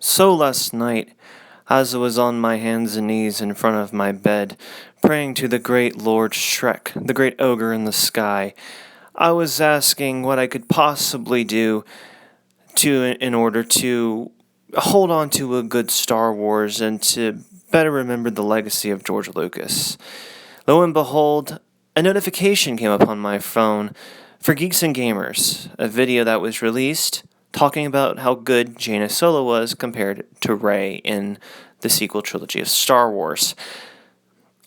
So last night, as I was on my hands and knees in front of my bed, praying to the great Lord Shrek, the great ogre in the sky, I was asking what I could possibly do in order to hold on to a good Star Wars and to better remember the legacy of George Lucas. Lo and behold, a notification came up on my phone for Geeks and Gamers, a video that was released talking about how good Jaina Solo was compared to Rey in the sequel trilogy of Star Wars.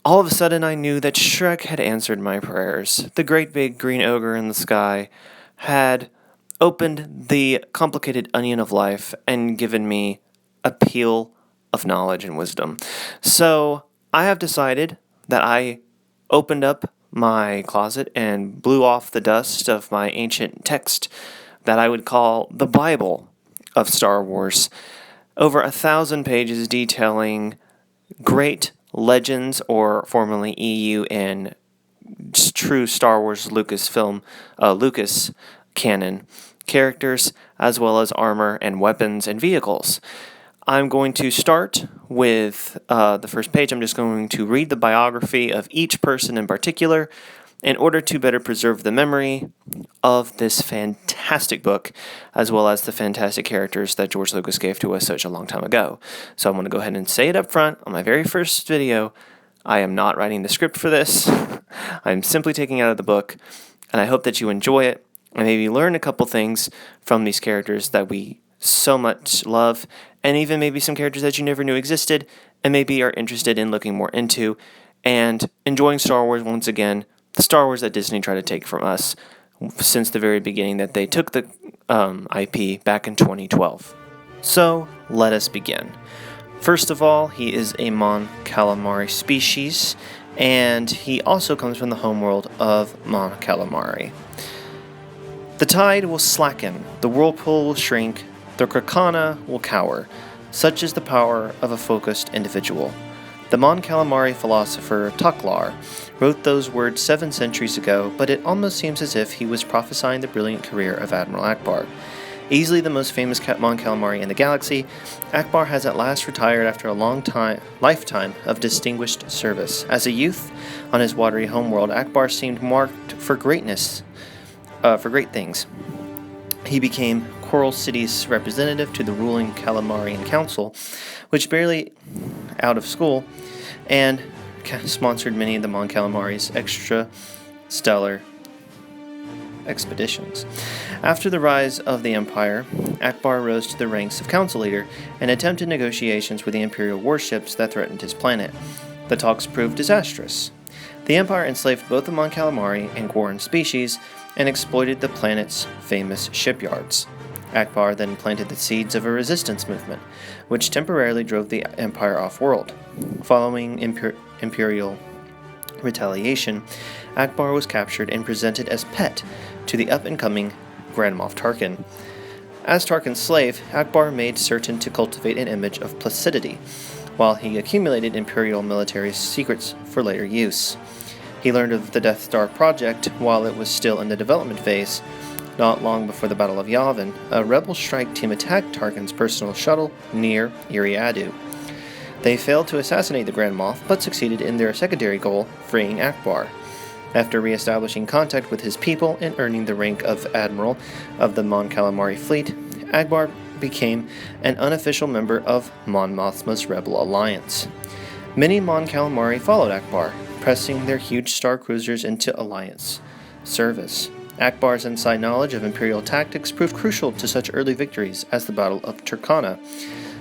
All of a sudden I knew that Shrek had answered my prayers. The great big green ogre in the sky had opened the complicated onion of life and given me a peel of knowledge and wisdom. So I have decided that I opened up my closet and blew off the dust of my ancient text that I would call the Bible of Star Wars. Over 1,000 pages detailing great legends, or formerly EU and true Star Wars Lucas canon characters, as well as armor and weapons and vehicles. I'm going to start with the first page. I'm just going to read the biography of each person in particular in order to better preserve the memory of this fantastic book, as well as the fantastic characters that George Lucas gave to us such a long time ago. So I'm going to go ahead and say it up front on my very first video. I am not writing the script for this. I'm simply taking it out of the book, and I hope that you enjoy it and maybe learn a couple things from these characters that we so much love, and even maybe some characters that you never knew existed and maybe are interested in looking more into and enjoying Star Wars once again, the Star Wars that Disney tried to take from us since the very beginning that they took the IP back in 2012. So, let us begin. First of all, he is a Mon Calamari species, and he also comes from the homeworld of Mon Calamari. The tide will slacken, the whirlpool will shrink, the Krakana will cower. Such is the power of a focused individual. The Mon Calamari philosopher Taklar wrote those words 7 centuries ago, but it almost seems as if he was prophesying the brilliant career of Admiral Ackbar. Easily the most famous Mon Calamari in the galaxy, Ackbar has at last retired after a lifetime of distinguished service. As a youth, on his watery homeworld, Ackbar seemed marked for great things. He became Coral City's representative to the ruling Calamarian Council, which barely out of school, and sponsored many of the Mon Calamari's extrastellar expeditions. After the rise of the Empire, Ackbar rose to the ranks of council leader and attempted negotiations with the Imperial warships that threatened his planet. The talks proved disastrous. The Empire enslaved both the Mon Calamari and Quarren species and exploited the planet's famous shipyards. Ackbar then planted the seeds of a resistance movement, which temporarily drove the Empire off-world. Following Imperial retaliation, Ackbar was captured and presented as pet to the up-and-coming Grand Moff Tarkin. As Tarkin's slave, Ackbar made certain to cultivate an image of placidity, while he accumulated Imperial military secrets for later use. He learned of the Death Star project while it was still in the development phase. Not long before the Battle of Yavin, a rebel strike team attacked Tarkin's personal shuttle near Eriadu. They failed to assassinate the Grand Moff, but succeeded in their secondary goal, freeing Ackbar. After re-establishing contact with his people and earning the rank of Admiral of the Mon Calamari fleet, Ackbar became an unofficial member of Mon Mothma's rebel alliance. Many Mon Calamari followed Ackbar, pressing their huge star cruisers into alliance service. Ackbar's inside knowledge of Imperial tactics proved crucial to such early victories as the Battle of Turkana.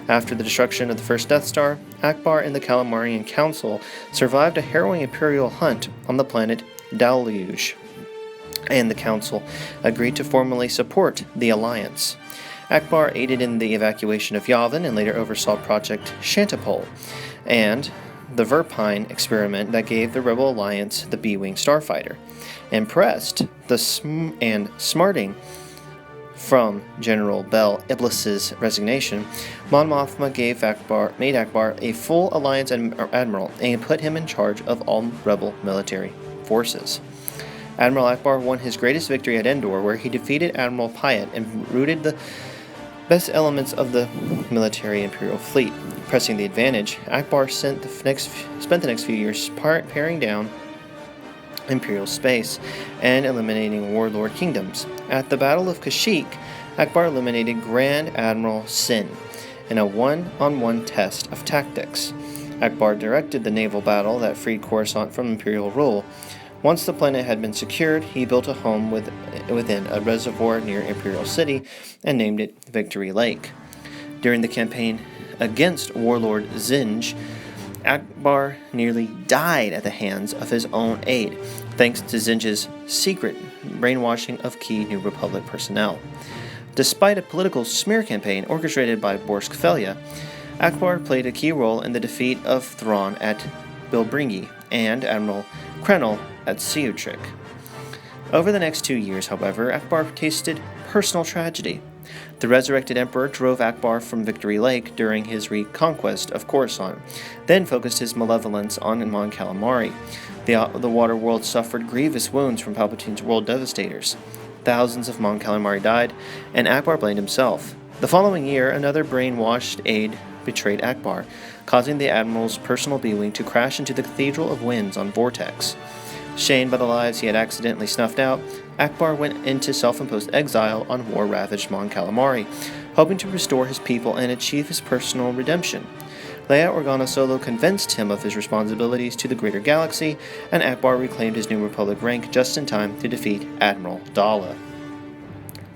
After the destruction of the first Death Star, Ackbar and the Calamarian Council survived a harrowing Imperial hunt on the planet Deluge, and the Council agreed to formally support the Alliance. Ackbar aided in the evacuation of Yavin and later oversaw Project Shantipole, and the Verpine experiment that gave the Rebel Alliance the B-Wing starfighter. Impressed and smarting from General Bel Iblis's resignation, Mon Mothma made Ackbar a full Alliance Admiral and put him in charge of all Rebel military forces. Admiral Ackbar won his greatest victory at Endor, where he defeated Admiral Pyatt and routed the best elements of the military imperial fleet. Pressing the advantage, Ackbar spent the next few years paring down imperial space and eliminating warlord kingdoms. At the Battle of Kashyyyk, Ackbar eliminated Grand Admiral Sin in a one-on-one test of tactics. Ackbar directed the naval battle that freed Coruscant from imperial rule. Once the planet had been secured, he built a home within a reservoir near Imperial City and named it Victory Lake. During the campaign against warlord Zinj, Ackbar nearly died at the hands of his own aide, thanks to Zinj's secret brainwashing of key New Republic personnel. Despite a political smear campaign orchestrated by Borsk Felia, Ackbar played a key role in the defeat of Thrawn at Bilbringi and Admiral Krenel at Seutrik. Over the next 2 years, however, Ackbar tasted personal tragedy. The resurrected emperor drove Ackbar from Victory Lake during his reconquest of Coruscant, then focused his malevolence on Mon Calamari. The water world suffered grievous wounds from Palpatine's world devastators. Thousands of Mon Calamari died, and Ackbar blamed himself. The following year, another brainwashed aide betrayed Ackbar, causing the Admiral's personal B-Wing to crash into the Cathedral of Winds on Vortex. Shamed by the lives he had accidentally snuffed out, Ackbar went into self-imposed exile on war-ravaged Mon Calamari, hoping to restore his people and achieve his personal redemption. Leia Organa Solo convinced him of his responsibilities to the greater galaxy, and Ackbar reclaimed his New Republic rank just in time to defeat Admiral Dala.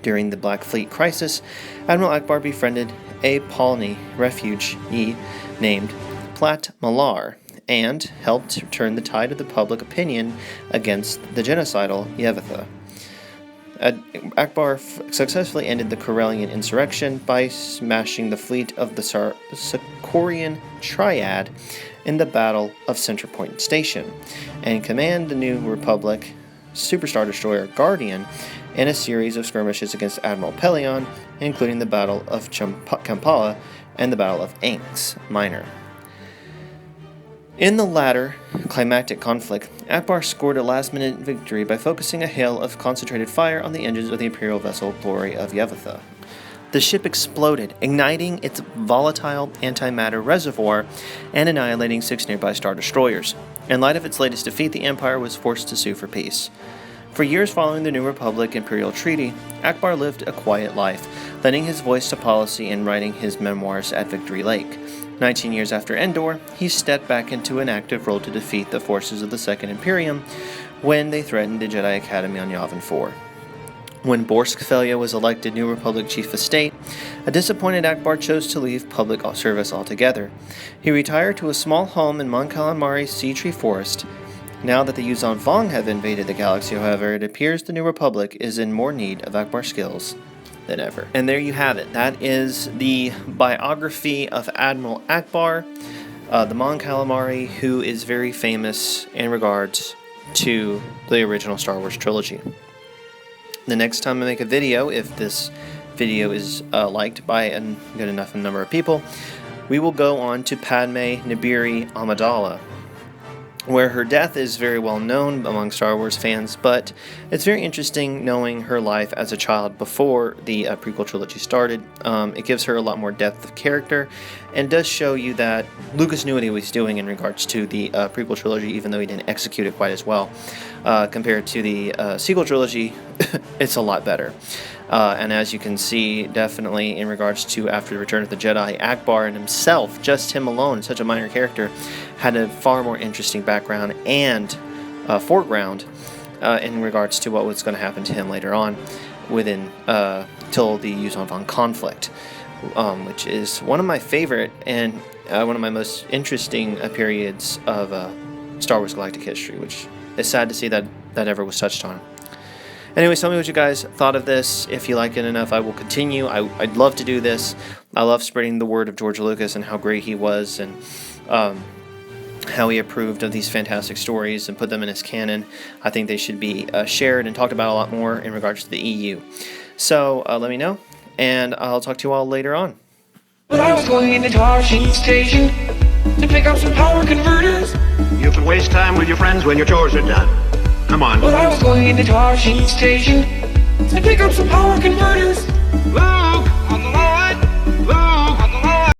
During the Black Fleet crisis, Admiral Ackbar befriended a Pawnee refugee named Plat Malar, and helped turn the tide of the public opinion against the genocidal Yevitha. Ackbar successfully ended the Corellian insurrection by smashing the fleet of the Sicorian Triad in the Battle of Centerpoint Station, and commanded the New Republic Superstar Destroyer Guardian in a series of skirmishes against Admiral Pelion, including the Battle of Kampala and the Battle of Anks Minor. In the latter climactic conflict, Ackbar scored a last-minute victory by focusing a hail of concentrated fire on the engines of the Imperial vessel Glory of Yevitha. The ship exploded, igniting its volatile antimatter reservoir and annihilating 6 nearby Star Destroyers. In light of its latest defeat, the Empire was forced to sue for peace. For years following the New Republic Imperial Treaty, Ackbar lived a quiet life, lending his voice to policy and writing his memoirs at Victory Lake. 19 years after Endor, he stepped back into an active role to defeat the forces of the Second Imperium when they threatened the Jedi Academy on Yavin 4. When Borsk Felia was elected New Republic Chief of State, a disappointed Ackbar chose to leave public service altogether. He retired to a small home in Mon Calamari's Sea Tree Forest. Now that the Yuuzhan Vong have invaded the galaxy, however, it appears the New Republic is in more need of Ackbar's skills than ever. And there you have it. That is the biography of Admiral Ackbar, the Mon Calamari, who is very famous in regards to the original Star Wars trilogy. The next time I make a video, if this video is liked by a good enough number of people, we will go on to Padme Nibiri Amidala, where her death is very well known among Star Wars fans, but it's very interesting knowing her life as a child before the prequel trilogy started. It gives her a lot more depth of character, and does show you that Lucas knew what he was doing in regards to the prequel trilogy, even though he didn't execute it quite as well. Compared to the sequel trilogy, it's a lot better. And as you can see, definitely in regards to after the Return of the Jedi, Ackbar and himself, just him alone, such a minor character, had a far more interesting background and foreground in regards to what was going to happen to him later on within till the Yuuzhan Vong conflict, which is one of my favorite and one of my most interesting periods of Star Wars galactic history, which is sad to see that ever was touched on. Anyways, tell me what you guys thought of this. If you like it enough, I will continue. I'd love to do this. I love spreading the word of George Lucas and how great he was, and how he approved of these fantastic stories and put them in his canon. I think they should be shared and talked about a lot more in regards to the EU. So let me know, and I'll talk to you all later on. Well, I was going into Tarshian Station to pick up some power converters. You can waste time with your friends when your chores are done. Come on. Well, I was going into Tarshian Station to pick up some power converters.